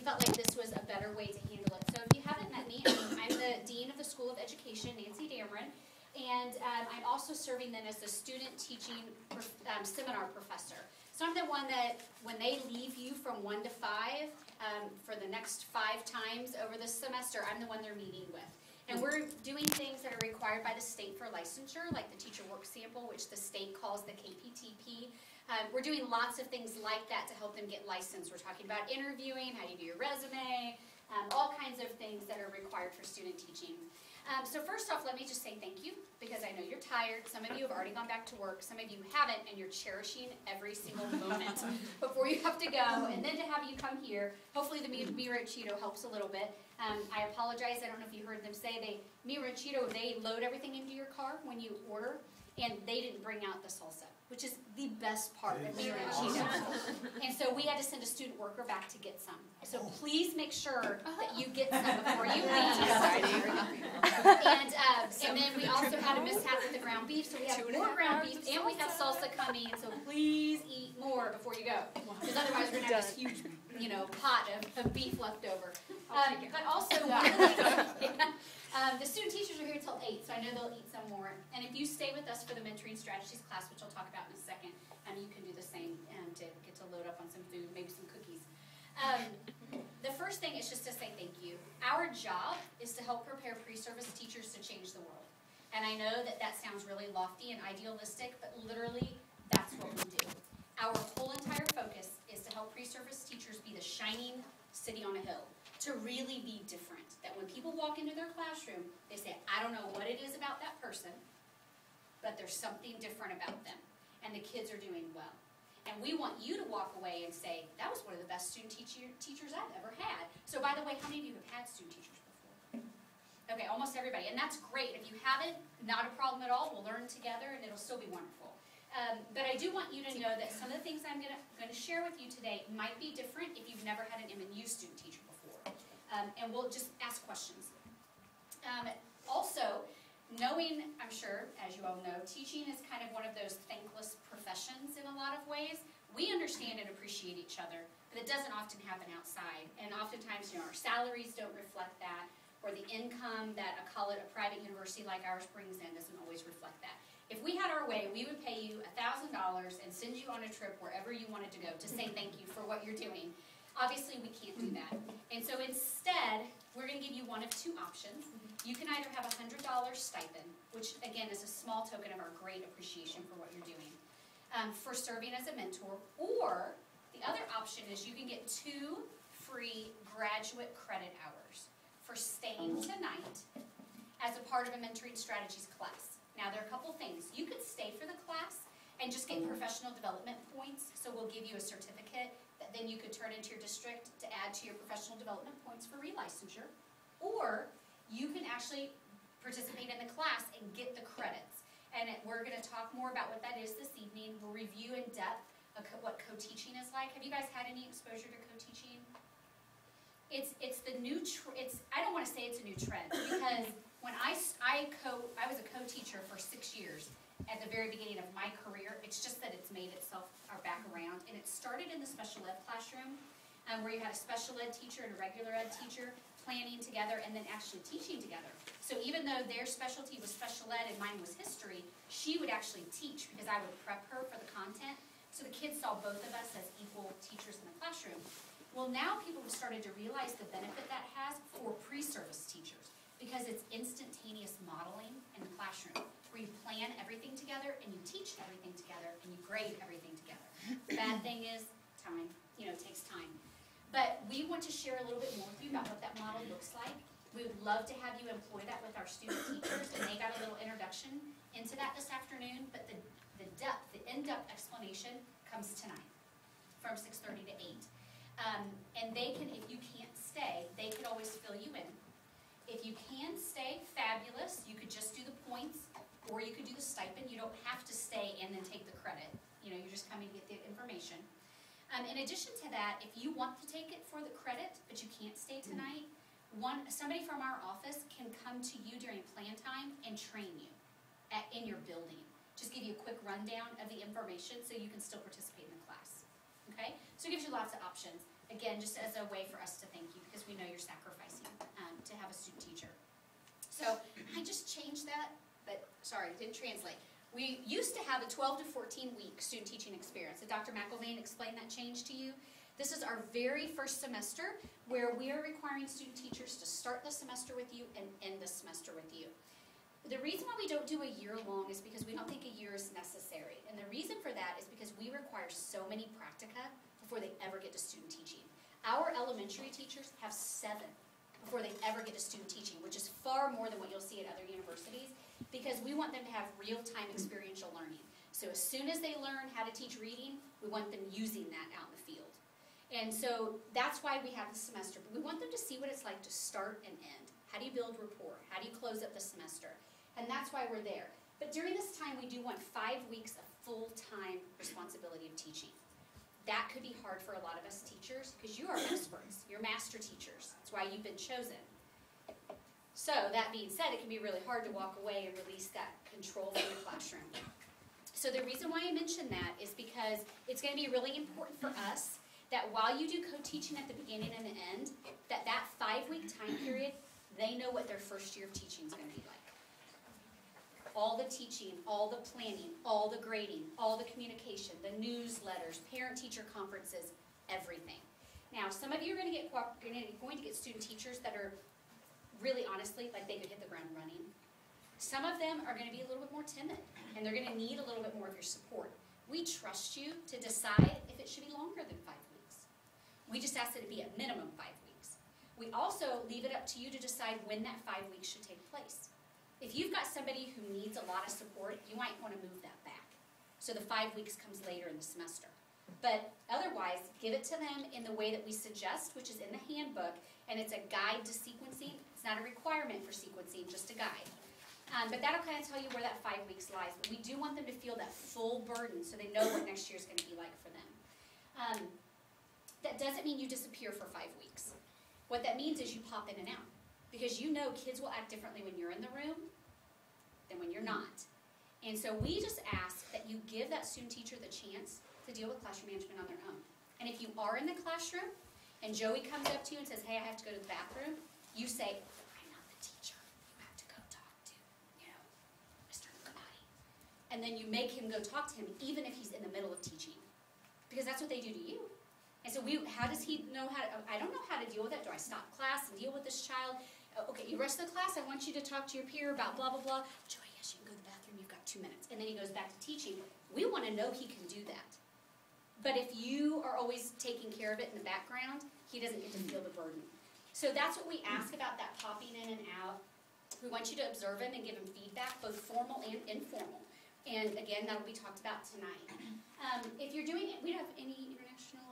felt like this was a better way to handle it. So if you haven't met me, I'm the Dean of the School of Education, Nancy Dameron, and I'm also serving then as the student teaching seminar professor. So I'm the one that, when they leave you from 1 to 5, for the next 5 times over the semester, I'm the one they're meeting with. And we're doing things that are required by the state for licensure, like the teacher work sample, which the state calls the KPTP. We're doing lots of things like that to help them get licensed. We're talking about interviewing, how do you do your resume, all kinds of things that are required for student teaching. So first off, let me just say thank you, because I know you're tired. Some of you have already gone back to work. Some of you haven't, and you're cherishing every single moment before you have to go. And then to have you come here, hopefully the Mira Cheeto helps a little bit. I apologize, I don't know if you heard them say, Mira Cheeto, they load everything into your car when you order, and they didn't bring out the salsa, which is the best part of Mira Cheeto. And so we had to send a student worker back to get some. So please make sure that you get some before you leave. And then we also had a mishap with the ground beef, so we have more ground beef, and we have salsa coming, so please eat more before you go. Because otherwise we're going to have this huge, pot of beef left over. But also, the student teachers are here till 8, so I know they'll eat some more. And if you stay with us for the Mentoring Strategies class, which I'll talk about in a second, you can do the same to get to load up on some food, maybe some cookies. The first thing is just to say thank you. Our job is to help prepare pre-service teachers to change the world. And I know that that sounds really lofty and idealistic, but literally, that's what we do. Our whole entire focus is to help pre-service teachers be the shining city on a hill, to really be different. That when people walk into their classroom, they say, I don't know what it is about that person, but there's something different about them. And the kids are doing well. And we want you to walk away and say, that was one of the best student teachers I've ever had. So by the way, how many of you have had student teachers before? Okay, almost everybody. And that's great. If you haven't, not a problem at all. We'll learn together and it'll still be wonderful. But I do want you to know that some of the things I'm going to share with you today might be different if you've never had an MNU student teacher before. And we'll just ask questions. Also, knowing, I'm sure, as you all know, teaching is kind of one of those thankless professions in a lot of ways. We understand and appreciate each other, but it doesn't often happen outside. And oftentimes, our salaries don't reflect that, or the income that a private university like ours brings in doesn't always reflect that. If we had our way, we would pay you $1,000 and send you on a trip wherever you wanted to go to say thank you for what you're doing. Obviously, we can't do that. And so instead, we're going to give you one of 2 options. You can either have a $100 stipend, which again is a small token of our great appreciation for what you're doing, for serving as a mentor, or the other option is you can get 2 free graduate credit hours for staying tonight as a part of a Mentoring Strategies class. Now, there are a couple things. You could stay for the class and just get professional development points, so we'll give you a certificate that then you could turn into your district to add to your professional development points for relicensure, or you can actually participate in the class and get the credits. And we're going to talk more about what that is this evening. We'll review in depth what co-teaching is like. Have you guys had any exposure to co-teaching? It's the new, I don't want to say it's a new trend, because when I was a co-teacher for 6 years at the very beginning of my career. It's just that it's made itself back around, and it started in the special ed classroom, where you had a special ed teacher and a regular ed teacher planning together and then actually teaching together. So even though their specialty was special ed and mine was history, she would actually teach because I would prep her for the content. So the kids saw both of us as equal teachers in the classroom. Well, now people have started to realize the benefit that has for pre-service teachers, because it's instantaneous modeling in the classroom, where you plan everything together and you teach everything together and you grade everything together. The bad thing is time, it takes time. But we want to share a little bit more with you about what that model looks like. We would love to have you employ that with our student teachers, and they got a little introduction into that this afternoon, but the in-depth explanation comes tonight from 6:30 to 8. And they can, if you can't stay, they could always fill you in. If you can stay, fabulous. You could just do the points, or you could do the stipend. You don't have to stay and then take the credit. You're just coming to get the information. In addition to that, if you want to take it for the credit, but you can't stay tonight, somebody from our office can come to you during plan time and train you in your building. Just give you a quick rundown of the information so you can still participate in the class. Okay? So it gives you lots of options. Again, just as a way for us to thank you, because we know you're sacrificing to have a student teacher. So I just changed that, but sorry, it didn't translate. We used to have a 12 to 14 week student teaching experience. Did Dr. McElvain explain that change to you? This is our very first semester where we are requiring student teachers to start the semester with you and end the semester with you. The reason why we don't do a year long is because we don't think a year is necessary. And the reason for that is because we require so many practica before they ever get to student teaching. Our elementary teachers have 7 before they ever get to student teaching, which is far more than what you'll see at other universities, because we want them to have real-time experiential learning. So as soon as they learn how to teach reading, we want them using that out in the field. And so that's why we have the semester. But we want them to see what it's like to start and end. How do you build rapport? How do you close up the semester? And that's why we're there. But during this time, we do want 5 weeks of full-time responsibility of teaching. That could be hard for a lot of us teachers because you are experts. You're master teachers. That's why you've been chosen. So that being said, it can be really hard to walk away and release that control from the classroom. So the reason why I mention that is because it's going to be really important for us that while you do co-teaching at the beginning and the end, that 5-week time period, they know what their first year of teaching is going to be like. All the teaching, all the planning, all the grading, all the communication, the newsletters, parent-teacher conferences, everything. Now, some of you are going to get student teachers that are really honestly, like they could hit the ground running. Some of them are going to be a little bit more timid, and they're going to need a little bit more of your support. We trust you to decide if it should be longer than 5 weeks. We just ask that it be at minimum 5 weeks. We also leave it up to you to decide when that 5 weeks should take place. If you've got somebody who needs a lot of support, you might want to move that back. So the 5 weeks comes later in the semester. But otherwise, give it to them in the way that we suggest, which is in the handbook, and it's a guide to sequencing. It's not a requirement for sequencing, just a guide. But that'll kind of tell you where that 5 weeks lies. But we do want them to feel that full burden so they know what next year is going to be like for them. That doesn't mean you disappear for 5 weeks. What that means is you pop in and out. Because you know kids will act differently when you're in the room than when you're not. And so we just ask that you give that student teacher the chance to deal with classroom management on their own. And if you are in the classroom and Joey comes up to you and says, hey, I have to go to the bathroom, you say, I'm not the teacher. You have to go talk to, Mr. Kamadi. And then you make him go talk to him even if he's in the middle of teaching. Because that's what they do to you. And so how does he know how to, I don't know how to deal with that. Do I stop class and deal with this child? Okay, the rest of the class, I want you to talk to your peer about blah, blah, blah. Joey, yes, you can go to the bathroom. You've got 2 minutes. And then he goes back to teaching. We want to know he can do that. But if you are always taking care of it in the background, he doesn't get to feel the burden. So that's what we ask about that popping in and out. We want you to observe him and give him feedback, both formal and informal. And again, that'll be talked about tonight. If you're doing it, we don't have any international,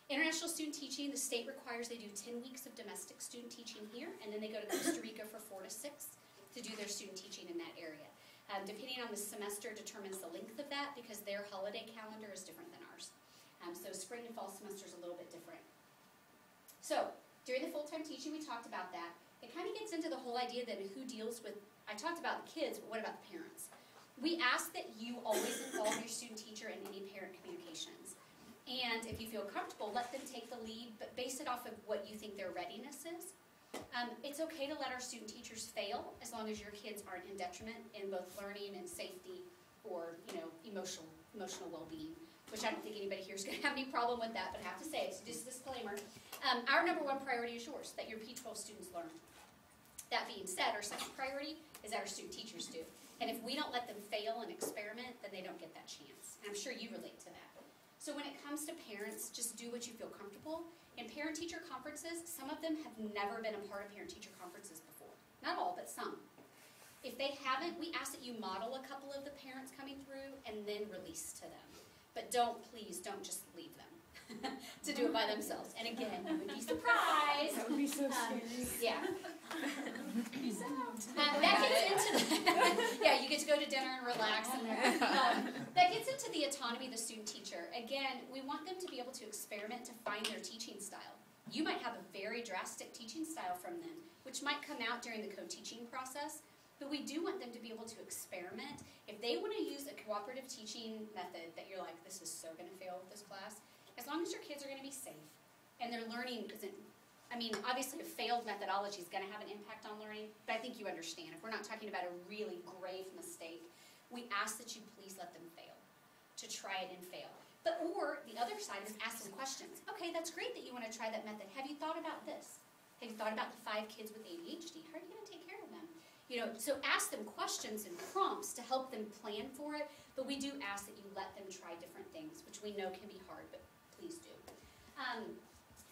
International student teaching, the state requires they do 10 weeks of domestic student teaching here, and then they go to Costa Rica for 4 to 6 to do their student teaching in that area. Depending on the semester determines the length of that because their holiday calendar is different than ours. So spring and fall semester is a little bit different. So during the full-time teaching, we talked about that. It kind of gets into the whole idea that who deals with, I talked about the kids, but what about the parents? We ask that you always involve your student teacher in any parent communications. And if you feel comfortable, let them take the lead, but base it off of what you think their readiness is. It's okay to let our student teachers fail as long as your kids aren't in detriment in both learning and safety or emotional well-being, which I don't think anybody here is going to have any problem with that, but I have to say, it's just a disclaimer. Our number 1 priority is yours, that your P12 students learn. That being said, our second priority is that our student teachers do. And if we don't let them fail and experiment, then they don't get that chance. And I'm sure you relate to that. So when it comes to parents, just do what you feel comfortable. In parent-teacher conferences, some of them have never been a part of parent-teacher conferences before. Not all, but some. If they haven't, we ask that you model a couple of the parents coming through and then release to them. But please don't just leave them to do it by themselves. And again, you would be surprised. That would be so scary. Yeah. That gets into you get to go to dinner and relax. And that gets into the autonomy of the student teacher. Again, we want them to be able to experiment to find their teaching style. You might have a very drastic teaching style from them, which might come out during the co-teaching process, but we do want them to be able to experiment. If they want to use a cooperative teaching method that you're like, this is so going to fail with this class, as long as your kids are going to be safe, and their learning isn't, I mean, obviously a failed methodology is going to have an impact on learning, but I think you understand. If we're not talking about a really grave mistake, we ask that you please let them fail, to try it and fail. But, or the other side is ask them questions. Okay, that's great that you want to try that method. Have you thought about this? Have you thought about the 5 kids with ADHD? How are you going to take care of them? You know, so ask them questions and prompts to help them plan for it, but we do ask that you let them try different things, which we know can be hard, but please do.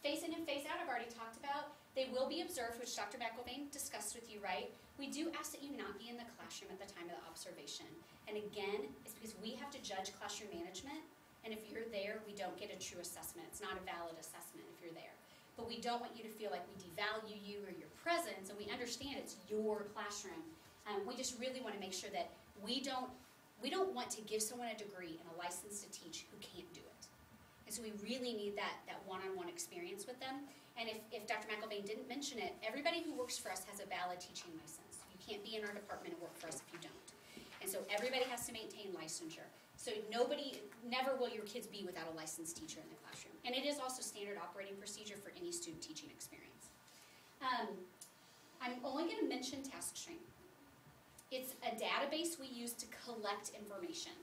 Phase in and phase out I've already talked about. They will be observed, which Dr. McElvain discussed with you, right? We do ask that you not be in the classroom at the time of the observation. And again, it's because we have to judge classroom management, and if you're there, we don't get a true assessment. It's not a valid assessment if you're there. But we don't want you to feel like we devalue you or your presence, and we understand it's your classroom. We just really want to make sure that we don't want to give someone a degree and a license to teach who can't do it. And so we really need that one-on-one experience with them. And if Dr. McElvain didn't mention it, everybody who works for us has a valid teaching license. You can't be in our department and work for us if you don't. And so everybody has to maintain licensure. So never will your kids be without a licensed teacher in the classroom. And it is also standard operating procedure for any student teaching experience. I'm only going to mention TaskStream. It's a database we use to collect information.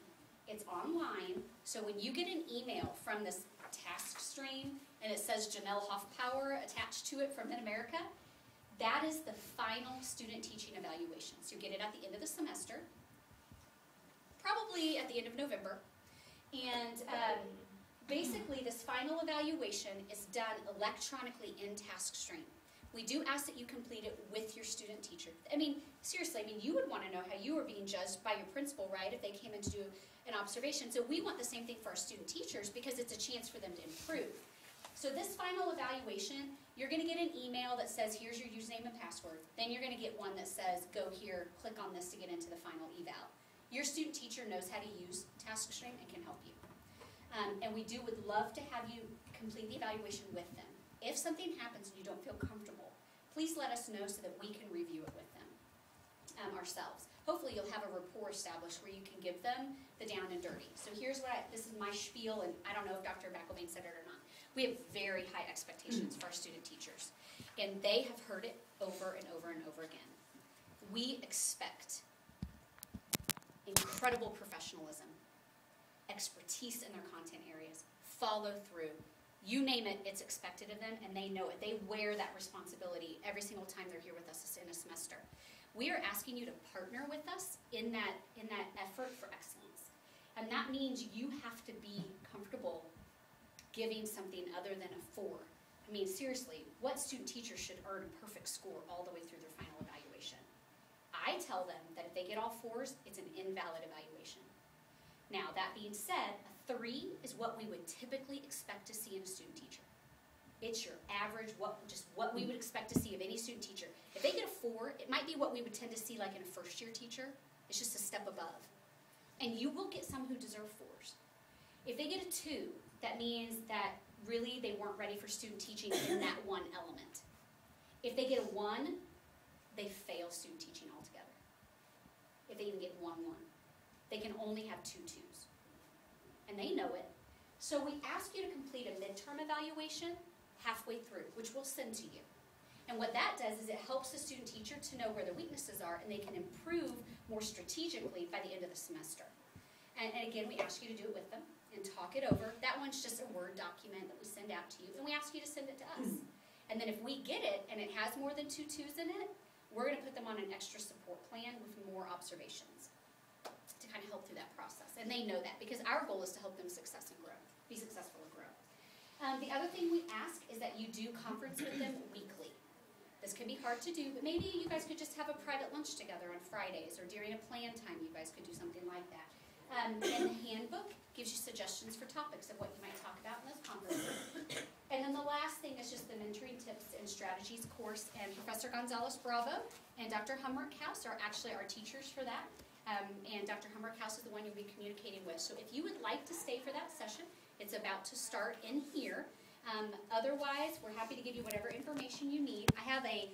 It's online, so when you get an email from this TaskStream and it says Janelle Hoffpower attached to it from Mid-America, that is the final student teaching evaluation. So you get it at the end of the semester, probably at the end of November, and basically this final evaluation is done electronically in TaskStream. We do ask that you complete it with your student teacher. I mean, seriously, you would want to know how you were being judged by your principal, right, if they came in to do an observation. So we want the same thing for our student teachers because it's a chance for them to improve. So this final evaluation, you're going to get an email that says, here's your username and password. Then you're going to get one that says, go here, click on this to get into the final eval. Your student teacher knows how to use TaskStream and can help you. And we would love to have you complete the evaluation with them. If something happens and you don't feel comfortable, please let us know so that we can review it with them ourselves. Hopefully you'll have a rapport established where you can give them the down and dirty. So here's this is my spiel, and I don't know if Dr. McElvain said it or not. We have very high expectations for our student teachers, and they have heard it over and over and over again. We expect incredible professionalism, expertise in their content areas, follow through. You name it, it's expected of them, and they know it. They wear that responsibility every single time they're here with us in a semester. We are asking you to partner with us in that effort for excellence. And that means you have to be comfortable giving something other than a 4. I mean, seriously, what student teacher should earn a perfect score all the way through their final evaluation? I tell them that if they get all 4s, it's an invalid evaluation. Now, that being said, a 3 is what we would typically expect to see in a student teacher. It's your average, just what we would expect to see of any student teacher. If they get a 4, it might be what we would tend to see like in a first-year teacher. It's just a step above. And you will get some who deserve 4s. If they get a 2, that means that really they weren't ready for student teaching in that one element. If they get a 1, they fail student teaching altogether. If they even get 1-1. They can only have 2 2s. And they know it. So we ask you to complete a midterm evaluation halfway through, which we'll send to you. And what that does is it helps the student teacher to know where their weaknesses are, and they can improve more strategically by the end of the semester. And again, we ask you to do it with them and talk it over. That one's just a Word document that we send out to you, and we ask you to send it to us. And then if we get it and it has more than 2 2s in it, we're going to put them on an extra support plan with more observations to kind of help through that process. And they know that because our goal is to help them be successful and grow. The other thing we ask is that you do conference with them weekly. This can be hard to do, but maybe you guys could just have a private lunch together on Fridays, or during a plan time you guys could do something like that. And the handbook gives you suggestions for topics of what you might talk about in those conferences. And then the last thing is just the mentoring tips and strategies course, and Professor Gonzalez Bravo and Dr. Humrickhouse are actually our teachers for that. And Dr. Humrickhouse is the one you'll be communicating with. So if you would like to stay for that session, it's about to start in here. Otherwise, we're happy to give you whatever information you need. I have a